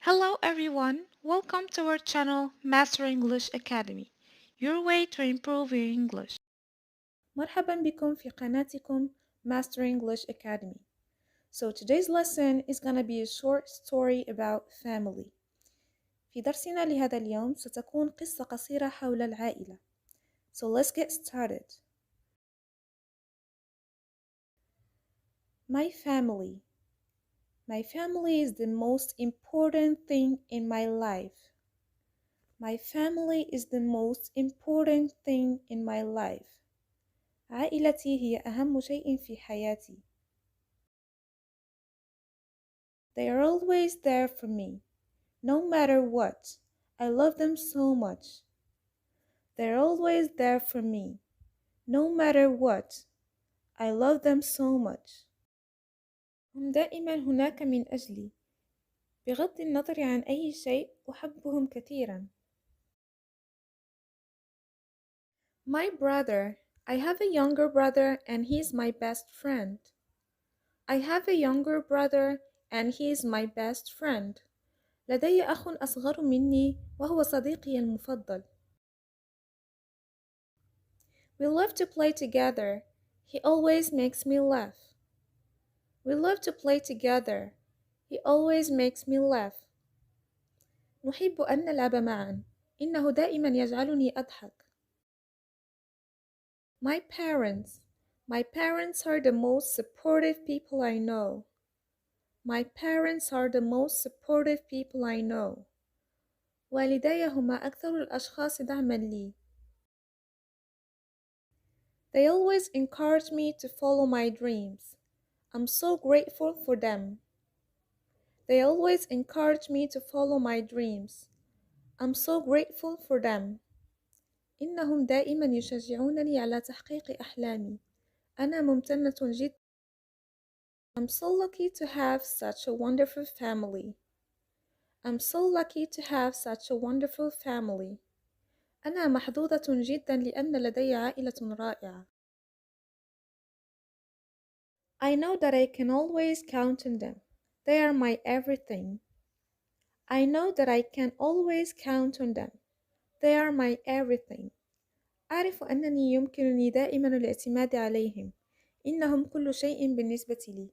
Hello everyone, welcome to our channel Master English Academy, your way to improve your English. مرحبا بكم في قناتكم Master English Academy. So today's lesson is gonna be a short story about family. في درسنا لهذا اليوم ستكون قصة قصيرة حول العائلة. So let's get started. My family. My family is the most important thing in my life. My family is the most important thing in my life. عائلتي هي أهم شيء في حياتي. They are always there for me, no matter what. I love them so much. They're always there for me, no matter what. I love them so much. هم دائما هناك من أجلي. بغض النظر عن أي شيء أحبهم كثيرا. My brother. I have a younger brother and he's my best friend. I have a younger brother and he is my best friend. لدي أخ أصغر مني وهو صديقي المفضل. We love to play together. He always makes me laugh. We love to play together. He always makes me laugh. نحب أن نلعب معا. إنه دائما يجعلني أضحك. My parents. My parents are the most supportive people I know. My parents are the most supportive people I know. والدي هما أكثر الأشخاص دعما لي. They always encourage me to follow my dreams. I'm so grateful for them. They always encourage me to follow my dreams. I'm so grateful for them. إنهم دائما يشجعونني على تحقيق أحلامي. أنا ممتنة جدا. I'm so lucky to have such a wonderful family. I'm so lucky to have such a wonderful family. أنا محظوظة جدا لأن لدي عائلة رائعة. I know that I can always count on them. They are my everything. I know that I can always count on them. They are my everything. أعرف أنني يمكنني دائما الاعتماد عليهم. إنهم كل شيء بالنسبة لي.